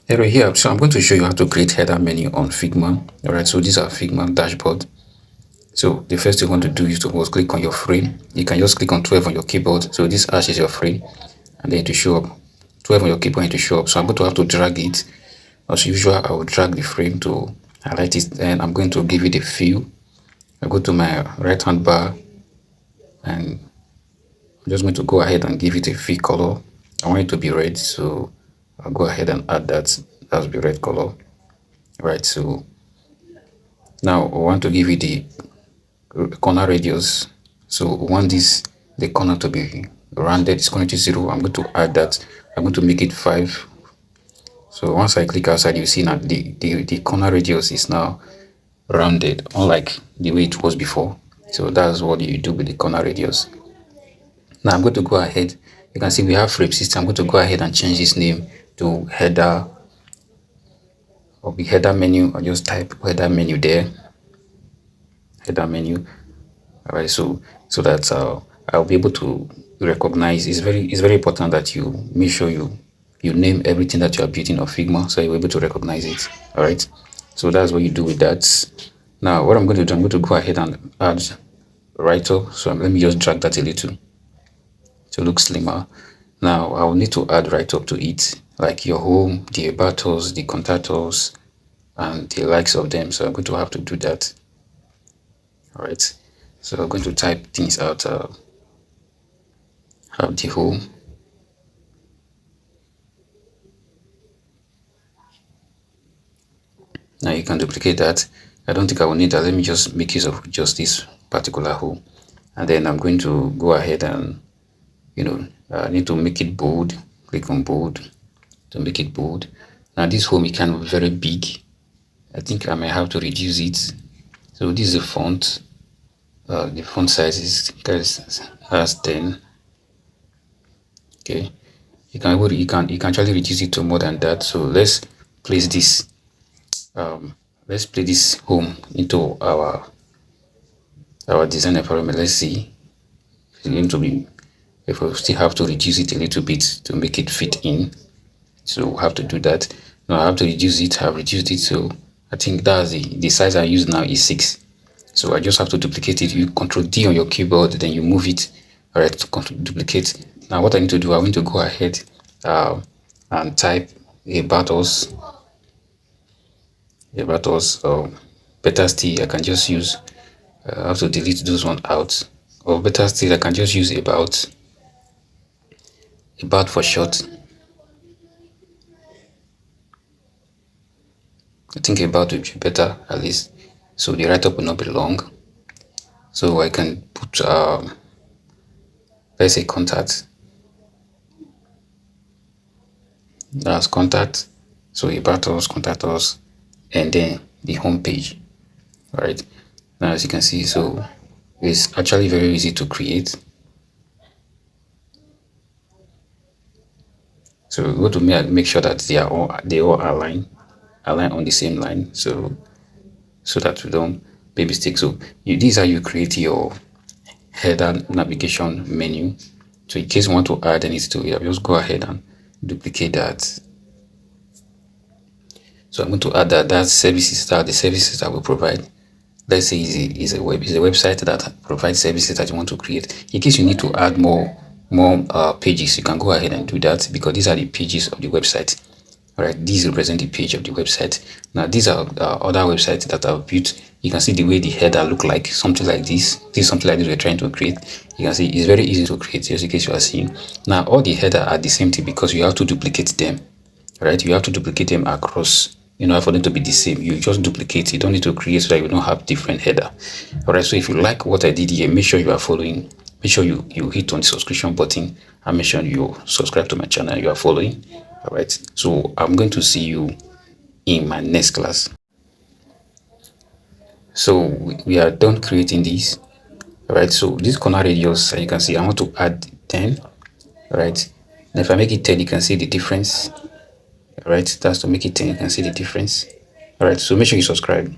Hello here. So I'm going to show you how to create header menu on Figma. All right. So these are Figma dashboard. So the first thing you want to do is to first click on your frame. You can just click on 12 on your keyboard. So this hash is your frame, and then to show up 12 on your keyboard to show up. So I'm going to have to drag it. As usual, I will drag the frame to highlight it. Then I'm going to give it a fill. I go to my right hand bar, and I'm just going to go ahead and give it a fill color. I want it to be red, so I'll go ahead and add that. That's the red color. Right. So now we want to give it the corner radius. So we want the corner to be rounded. It's going to 0. I'm going to add that. I'm going to make it 5. So once I click outside, you see now the corner radius is now rounded, unlike the way it was before. So that's what you do with the corner radius. Now I'm going to go ahead. You can see we have frame system. I'm going to go ahead and change this name to header, or the header menu. I'll just type header menu there. Header menu. All right, so that I'll be able to recognize. It's very important that you make sure you name everything that you are building on Figma, so you're able to recognize it. All right, so that's what you do with that. Now what I'm going to do, I'm going to go ahead and add writer. So let me just drag that a little to look slimmer. Now I'll need to add write-up to it, like your home, the about us, the contact us, and the likes of them. So I'm going to have to do that. All right, so I'm going to type things out. Have the home, now you can duplicate that. I don't think I will need that. Let me just make use of just this particular home, and then I'm going to go ahead and I need to make it bold. Click on bold to make it bold. Now this home is kind of very big. I think I may have to reduce it. So this is the font. The font size is as 10. Okay, you can actually reduce it to more than that. So let's place this home into our design environment. Let's see. It's going to be, if we still have to reduce it a little bit to make it fit in, so we'll have to do that. Now I have to reduce it. I've reduced it, so I think that's the size I use now is 6. So I just have to duplicate it. You Control D on your keyboard, then you move it. All right, to duplicate. Now what I need to do, I need to go ahead and type about us. Better still, I can just use. I have to delete those one out. Or better still, I can just use about for short. I think about would be better, at least, so the write-up will not be long. So I can put let's say contact. That's contact. So about us, contact us, and then the home page. All right, now as you can see, so it's actually very easy to create. So we go to make sure that they all align on the same line, so that we don't make mistakes. So these are you create your header navigation menu. So in case you want to add anything to it, I'll just go ahead and duplicate that. So I'm going to add that services, that the services that we provide. Let's say is a website that provides services that you want to create. In case you need to add more pages, you can go ahead and do that, because these are the pages of the website. All right, these represent the page of the website. Now these are other websites that I've built. You can see the way the header look like, something like this. This is something like this we're trying to create. You can see it's very easy to create, just in case you are seeing. Now all the header are the same thing, because you have to duplicate them. All right, you have to duplicate them across, for them to be the same. You just duplicate. You don't need to create so that you don't have different header. All right, so if you like what I did here, make sure you are following. Make sure you hit on the subscription button, and make sure you subscribe to my channel. You are following. All right, so I'm going to see you in my next class. So we are done creating this. All right, so this corner radius, you can see I want to add 10. All right, and if I make it 10, you can see the difference. All right, that's to make it 10. You can see the difference. All right, so make sure you subscribe.